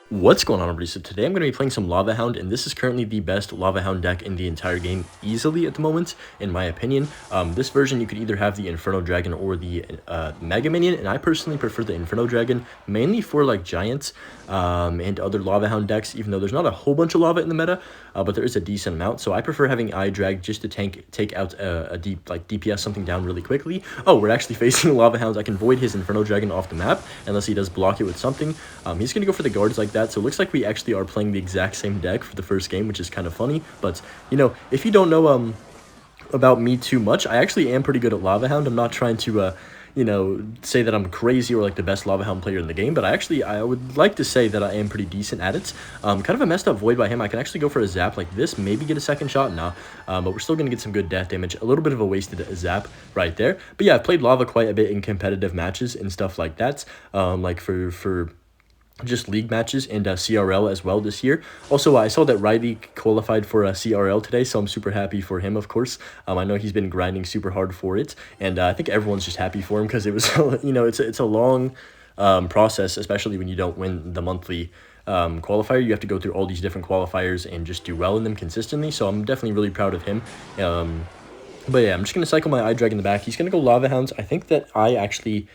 What's going on, everybody? So today I'm going to be playing some Lava Hound, and this is currently the best Lava Hound deck in the entire game, easily at the moment, in my opinion. This version, you could either have the Inferno Dragon or the Mega Minion, and I personally prefer the Inferno Dragon, mainly for like Giants and other Lava Hound decks, even though there's not a whole bunch of lava in the meta, but there is a decent amount. So I prefer having Eye Drag just to take out a deep, like DPS something down really quickly. Oh, we're actually facing Lava Hounds. I can void his Inferno Dragon off the map, unless he does block it with something. He's going to go for the guards like that. So it looks like we actually are playing the exact same deck for the first game, which is kind of funny. But, you know, if you don't know about me too much, I actually am pretty good at Lava Hound. I'm not trying to, you know, say that I'm crazy or like the best Lava Hound player in the game, but I would like to say that I am pretty decent at it. Kind of a messed up void by him. I can actually go for a zap like this, maybe get a second shot, nah, but we're still going to get some good death damage. A little bit of a wasted zap right there. But yeah, I've played Lava quite a bit in competitive matches and stuff like that, like for just league matches and CRL as well this year. Also, I saw that Riley qualified for a CRL today, so I'm super happy for him, of course. I know he's been grinding super hard for it, and I think everyone's just happy for him because it was, you know, it's a long process, especially when you don't win the monthly qualifier. You have to go through all these different qualifiers and just do well in them consistently, so I'm definitely really proud of him. But yeah, I'm just going to cycle my Eye Drag in the back. He's going to go Lava Hounds. I think that I actually...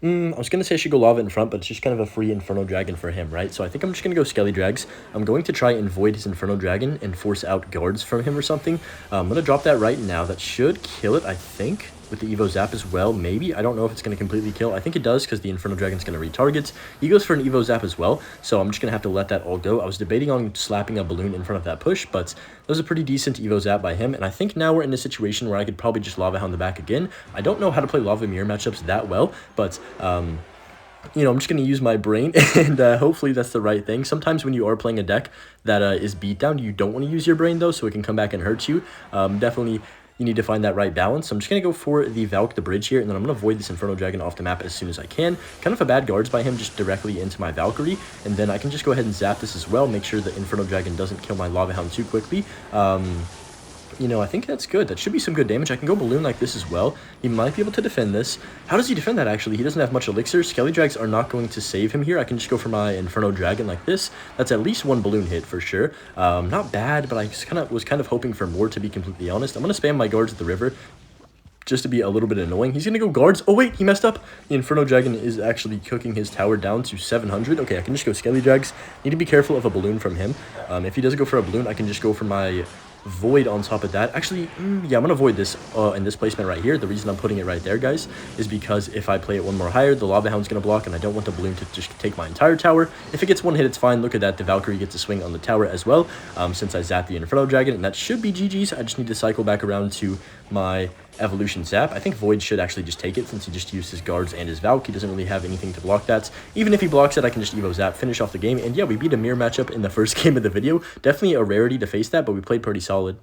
I was going to say I should go Lava in front, but it's just kind of a free Inferno Dragon for him, right? So I think I'm just going to go Skelly Drags. I'm going to try and void his Inferno Dragon and force out guards from him or something. I'm going to drop that right now. That should kill it, I think, with the Evo Zap as well, maybe. I don't know if it's going to completely kill. I think it does because the Inferno Dragon's going to retarget. He goes for an Evo Zap as well, so I'm just going to have to let that all go. I was debating on slapping a balloon in front of that push, but that was a pretty decent Evo Zap by him, and I think now we're in a situation where I could probably just Lava Hound the back again. I don't know how to play Lava Mirror matchups that well, but you know, I'm just going to use my brain, and hopefully that's the right thing. Sometimes when you are playing a deck that is beat down, you don't want to use your brain, though, so it can come back and hurt you. Definitely, you need to find that right balance. So I'm just going to go for the Valk the Bridge here, and then I'm going to void this Inferno Dragon off the map as soon as I can. Kind of a bad guards by him just directly into my Valkyrie, and then I can just go ahead and zap this as well, make sure the Inferno Dragon doesn't kill my Lava Hound too quickly. You know, I think that's good. That should be some good damage. I can go Balloon like this as well. He might be able to defend this. How does he defend that, actually? He doesn't have much elixir. Skelly Drags are not going to save him here. I can just go for my Inferno Dragon like this. That's at least one Balloon hit for sure. Not bad, but I just was kind of hoping for more, to be completely honest. I'm going to spam my guards at the river just to be a little bit annoying. He's going to go guards. Oh, wait, he messed up. The Inferno Dragon is actually cooking his tower down to 700. Okay, I can just go Skelly Drags. Need to be careful of a balloon from him. If he doesn't go for a balloon, I can just go for my void on top of that. Actually, yeah, I'm gonna void this in this placement right here. The reason I'm putting it right there, guys, is because if I play it one more higher, the Lava Hound's gonna block, and I don't want the balloon to just take my entire tower. If it gets one hit, it's fine. Look at that, the Valkyrie gets a swing on the tower as well, since I zapped the Inferno Dragon, and that should be GG's. I just need to cycle back around to my Evolution Zap. I think Void should actually just take it, since he just used his guards and his Valk. He doesn't really have anything to block that. Even if he blocks it, I can just Evo Zap, finish off the game, and yeah, we beat a mirror matchup in the first game of the video. Definitely a rarity to face that, but we played pretty solid.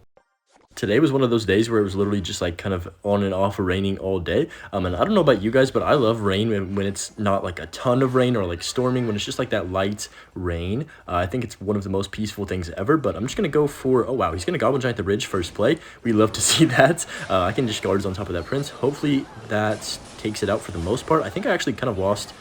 Today was one of those days where it was literally just like kind of on and off raining all day. And I don't know about you guys, but I love rain when it's not like a ton of rain or like storming, when it's just like that light rain. I think it's one of the most peaceful things ever, but I'm just going to go for, oh wow, he's going to Goblin Giant the Bridge first play. We love to see that. I can just guards on top of that Prince. Hopefully that takes it out for the most part. I think I actually kind of lost...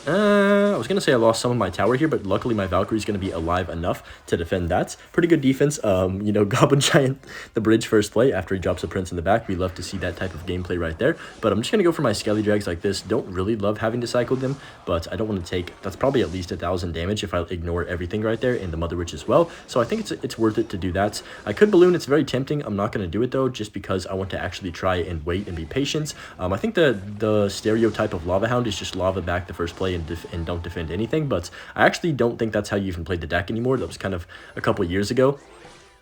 I was going to say I lost some of my tower here, but luckily my Valkyrie is going to be alive enough to defend that. Pretty good defense. You know, Goblin Giant the Bridge first play after he drops a Prince in the back. We love to see that type of gameplay right there. But I'm just going to go for my Skelly Drags like this. Don't really love having to cycle them, but I don't want to take... That's probably at least 1,000 damage if I ignore everything right there, and the Mother Witch as well. So I think it's worth it to do that. I could Balloon. It's very tempting. I'm not going to do it, though, just because I want to actually try and wait and be patient. I think the stereotype of Lava Hound is just Lava back the first play and don't defend anything, but I actually don't think that's how you even played the deck anymore. That was kind of a couple years ago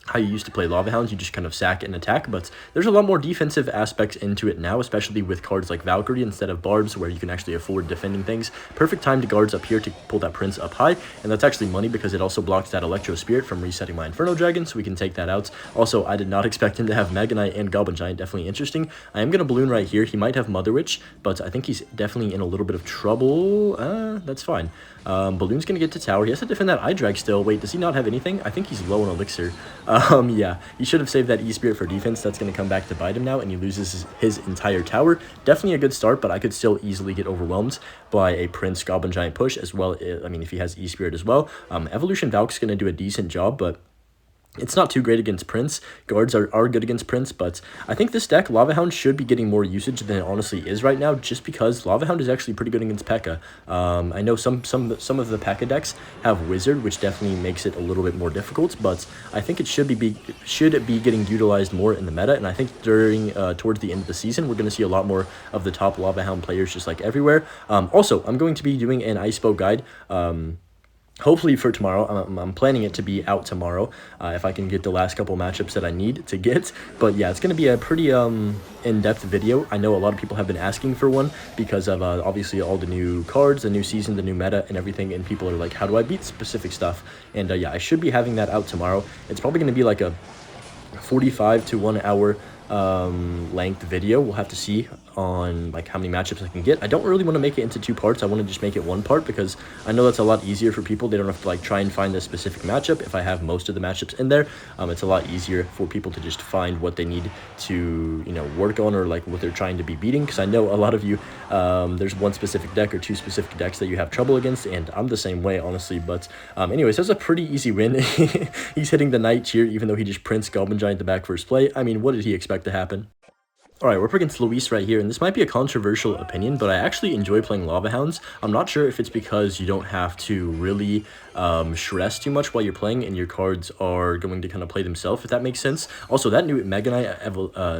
how you used to play Lava Hounds. You just kind of sack and attack, but there's a lot more defensive aspects into it now, especially with cards like Valkyrie instead of Barbs, where you can actually afford defending things. Perfect time to guards up here to pull that Prince up high, and that's actually money because it also blocks that Electro Spirit from resetting my Inferno Dragon, so we can take that out. Also, I did not expect him to have Mega Knight and Goblin Giant. Definitely interesting. I am going to Balloon right here. He might have Mother Witch, but I think he's definitely in a little bit of trouble. That's fine. Balloon's going to get to tower. He has to defend that Eye Drag still. Wait, does he not have anything? I think he's low on elixir. Yeah, he should have saved that E-Spirit for defense. That's going to come back to bite him now, and he loses his entire tower. Definitely a good start, but I could still easily get overwhelmed by a Prince Goblin Giant push as well. I mean, if he has E-Spirit as well. Evolution Valk's going to do a decent job, but it's not too great against Prince. Guards are good against Prince, but I think this deck, Lava Hound, should be getting more usage than it honestly is right now, just because Lava Hound is actually pretty good against P.E.K.K.A. I know some of the P.E.K.K.A. decks have Wizard, which definitely makes it a little bit more difficult, but I think it should be getting utilized more in the meta, and I think during towards the end of the season, we're going to see a lot more of the top Lava Hound players just like everywhere. Also, I'm going to be doing an Ice Bow guide. Hopefully for tomorrow. I'm planning it to be out tomorrow if I can get the last couple matchups that I need to get. But yeah, it's going to be a pretty in-depth video. I know a lot of people have been asking for one because of obviously all the new cards, the new season, the new meta, and everything. And people are like, how do I beat specific stuff? And yeah, I should be having that out tomorrow. It's probably going to be like a 45 to 1 hour length video. We'll have to see on like how many matchups I can get. I don't really want to make it into 2 parts. I want to just make it 1 part because I know that's a lot easier for people. They don't have to like try and find a specific matchup. If I have most of the matchups in there, it's a lot easier for people to just find what they need to, you know, work on, or like what they're trying to be beating. Because I know a lot of you, there's one specific deck or 2 specific decks that you have trouble against, and I'm the same way, honestly. But anyways, that's a pretty easy win. He's hitting the Knight here, even though he just Prince Goblin Giant the back first play. I mean, what did he expect to happen? Alright, we're up against Luis right here, and this might be a controversial opinion, but I actually enjoy playing Lava Hounds. I'm not sure if it's because you don't have to really stress too much while you're playing, and your cards are going to kind of play themselves, if that makes sense. Also, that new Mega Knight,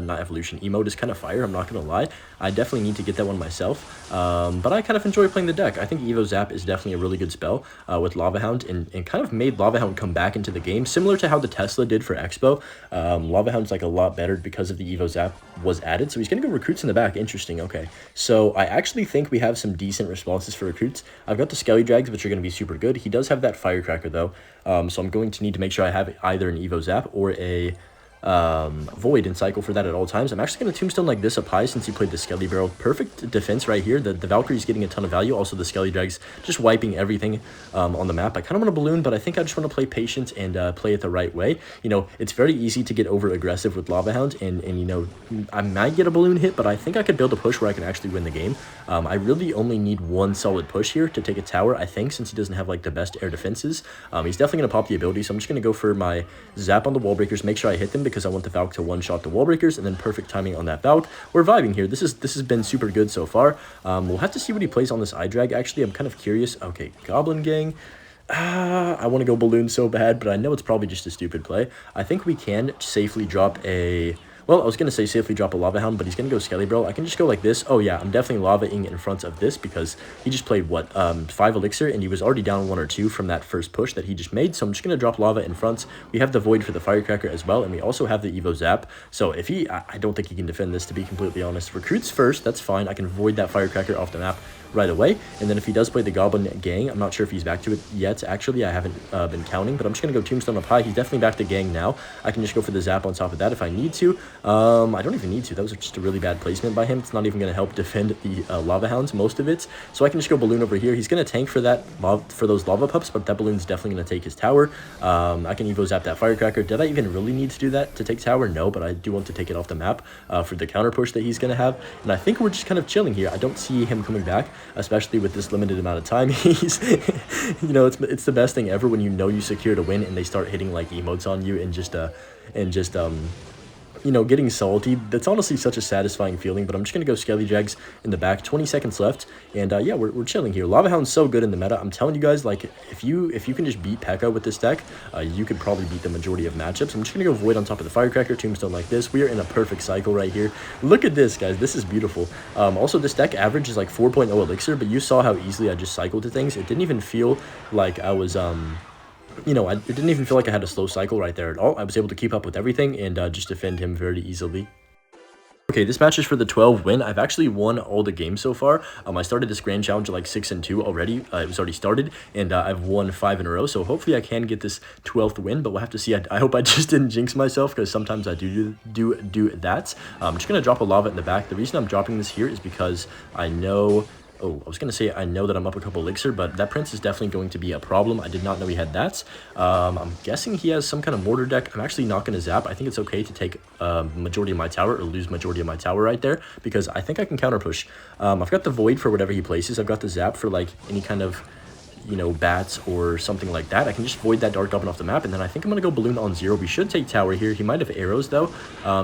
not Evolution, emote is kind of fire, I'm not going to lie. I definitely need to get that one myself, but I kind of enjoy playing the deck. I think Evo Zap is definitely a really good spell with Lava Hound, and kind of made Lava Hound come back into the game, similar to how the Tesla did for Expo. Lava Hound's like a lot better because of the Evo Zap was added, so he's going to go recruits in the back. Interesting. Okay, so I actually think we have some decent responses for recruits. I've got the Skelly Drags, which are going to be super good. He does have that Firecracker though, so I'm going to need to make sure I have either an Evo Zap or a Void and cycle for that at all times. I'm actually going to Tombstone like this up high since he played the Skelly Barrel. Perfect defense right here. The Valkyrie's getting a ton of value. Also the Skelly Drags just wiping everything on the map. I kind of want to balloon, but I think I just want to play patient and play it the right way. You know, it's very easy to get over aggressive with Lava Hound, and you know, I might get a balloon hit, but I think I could build a push where I can actually win the game. I really only need 1 solid push here to take a tower, I think, since he doesn't have like the best air defenses. He's definitely going to pop the ability, so I'm just going to go for my Zap on the wall breakers, make sure I hit them because I want the Valk to one-shot the wall breakers, and then perfect timing on that Valk. We're vibing here. This has been super good so far. We'll have to see what he plays on this eye drag. Actually, I'm kind of curious. Okay, Goblin Gang. I want to go balloon so bad, but I know it's probably just a stupid play. I think we can safely drop a... Well, I was going to say safely drop a Lava Hound, but he's going to go Skelly Barrel. I can just go like this. Oh, yeah, I'm definitely lava-ing in front of this because he just played, what, 5 Elixir, and he was already down 1 or 2 from that first push that he just made. So I'm just going to drop Lava in front. We have the Void for the Firecracker as well, and we also have the Evo Zap. So if he... I don't think he can defend this, to be completely honest. Recruits first, that's fine. I can Void that Firecracker off the map right away. And then if he does play the Goblin Gang, I'm not sure if he's back to it yet. Actually, I haven't been counting, but I'm just going to go Tombstone up high. He's definitely back to Gang now. I can just go for the Zap on top of that if I need to. I don't even need to. That was just a really bad placement by him. It's not even going to help defend the Lava Hounds, most of it. So I can just go Balloon over here. He's going to tank for that for those Lava Pups, but that Balloon's definitely going to take his tower. I can Evo Zap that Firecracker. Did I even really need to do that to take tower? No, but I do want to take it off the map for the counter push that he's going to have. And I think we're just kind of chilling here. I don't see him coming back, especially with this limited amount of time. He's, you know, it's the best thing ever when you know you secured a win and they start hitting like emotes on you and just you know, getting salty. That's honestly such a satisfying feeling, but I'm just going to go Skelly Jags in the back. 20 seconds left, and yeah, we're chilling here. Lava Hound's so good in the meta. I'm telling you guys, like, if you can just beat P.E.K.K.A. with this deck, you could probably beat the majority of matchups. I'm just going to go Void on top of the Firecracker, Tombstone like this. We are in a perfect cycle right here. Look at this, guys. This is beautiful. Also, this deck average is like 4.0 Elixir, but you saw how easily I just cycled to things. It didn't even feel like I was... you know, it didn't even feel like I had a slow cycle right there at all. I was able to keep up with everything and just defend him very easily. Okay, this match is for the 12 win. I've actually won all the games so far. I started this grand challenge at like 6-2 already. It was already started, and I've won 5 in a row. So hopefully I can get this 12th win, but we'll have to see. I hope I just didn't jinx myself because sometimes I do that. I'm just gonna drop a lava in the back. The reason I'm dropping this here is because I know Oh, I was going to say I know that I'm up a couple elixir, but that prince is definitely going to be a problem. I did not know he had that. I'm guessing he has some kind of mortar deck. I'm actually not going to zap. I think it's okay to take majority of my tower or lose majority of my tower right there because I think I can counter push. I've got the void for whatever he places. I've got the zap for like any kind of, you know, bats or something like that. I can just void that dark goblin off the map, and then I think I'm gonna go balloon on 0. We should take tower here. He might have arrows though.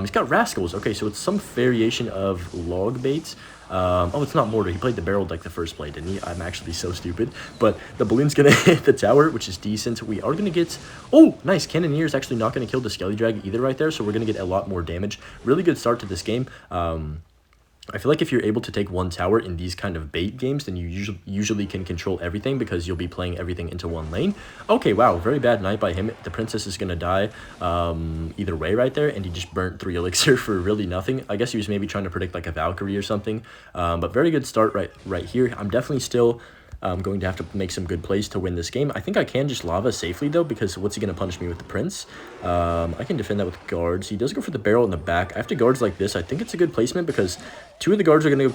He's got rascals. Okay, so it's some variation of log bait. Oh, it's not mortar. He played the barrel like the first play, didn't he? I'm actually so stupid. But the balloon's gonna hit the tower, which is decent. We are gonna get, oh, nice. Cannoneer is actually not gonna kill the skelly drag either right there, so we're gonna get a lot more damage. Really good start to this game. I feel like if you're able to take one tower in these kind of bait games, then you usually can control everything because you'll be playing everything into one lane. Okay, wow, very bad night by him. The princess is going to die either way right there, and he just burnt 3 elixir for really nothing. I guess he was maybe trying to predict like a Valkyrie or something, but very good start right here. I'm definitely still going to have to make some good plays to win this game. I think I can just lava safely though, because what's he going to punish me with the prince? I can defend that with guards. He does go for the barrel in the back. I have to guards like this. I think it's a good placement because 2 of the guards are going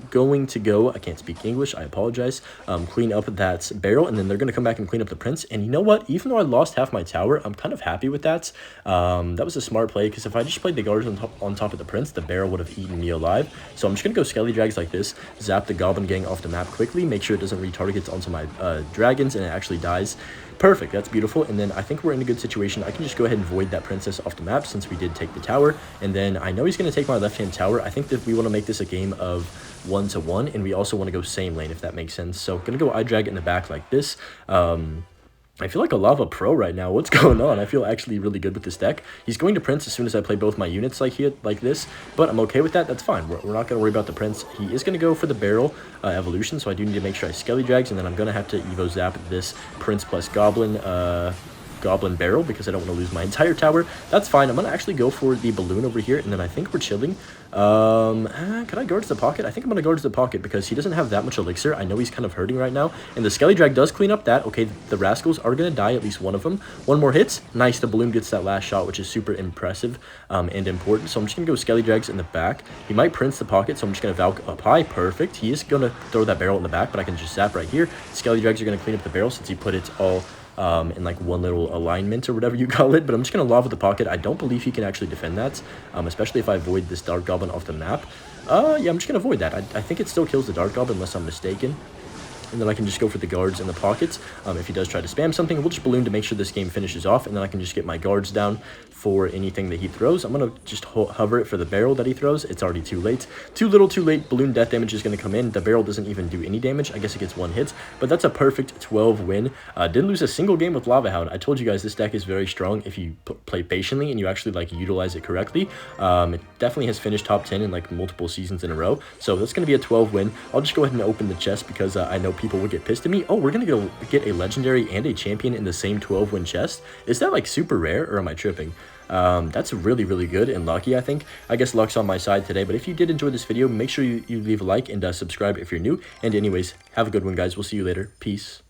to go, I can't speak English, I apologize, clean up that barrel, and then they're going to come back and clean up the prince. And you know what? Even though I lost half my tower, I'm kind of happy with that. That was a smart play because if I just played the guards on top of the prince, the barrel would have eaten me alive. So I'm just going to go skelly drags like this, zap the goblin gang off the map quickly, make sure it doesn't retarget onto my dragons, and it actually dies. Perfect, that's beautiful. And then I think we're in a good situation. I can just go ahead and void that princess off the map since we did take the tower. And then I know he's going to take my left-hand tower. I think that we want to make this a game of 1-1, and we also want to go same lane, if that makes sense. So going to go I-drag in the back like this. I feel like a lava pro right now. What's going on? I feel actually really good with this deck. He's going to prince as soon as I play both my units like this, but I'm okay with that. That's fine. We're not going to worry about the prince. He is going to go for the barrel evolution, so I do need to make sure I skelly drags, and then I'm going to have to evo zap this prince plus goblin barrel because I don't want to lose my entire tower. That's fine. I'm going to actually go for the balloon over here, and then I think we're chilling. Can I guards the pocket? I think I'm going to guards the pocket because he doesn't have that much elixir. I know he's kind of hurting right now, and the skelly drag does clean up that. Okay, the rascals are going to die, at least one of them. One more hits. Nice, the balloon gets that last shot, which is super impressive and important. So I'm just going to go skelly drags in the back. He might prince the pocket, so I'm just going to Valk up high. Perfect. He is going to throw that barrel in the back, but I can just zap right here. Skelly drags are going to clean up the barrel since he put it all in like one little alignment or whatever you call it, but I'm just going to lava the pocket. I don't believe he can actually defend that, especially if I avoid this dark goblin off the map. Yeah, I'm just going to avoid that. I think it still kills the dark goblin unless I'm mistaken. And then I can just go for the guards in the pockets. If he does try to spam something, we'll just balloon to make sure this game finishes off, and then I can just get my guards down for anything that he throws. I'm going to just hover it for the barrel that he throws. It's already too late. Too little, too late. Balloon death damage is going to come in. The barrel doesn't even do any damage. I guess it gets 1 hit, but that's a perfect 12 win. Didn't lose a single game with Lava Hound. I told you guys this deck is very strong if you play patiently and you actually like utilize it correctly. It definitely has finished top 10 in like multiple seasons in a row. So that's going to be a 12 win. I'll just go ahead and open the chest because I know people would get pissed at me. Oh, we're going to go get a legendary and a champion in the same 12 win chest. Is that like super rare or am I tripping? That's really, really good and lucky, I think. I guess luck's on my side today, but if you did enjoy this video, make sure you leave a like and subscribe if you're new. And anyways, have a good one, guys. We'll see you later. Peace.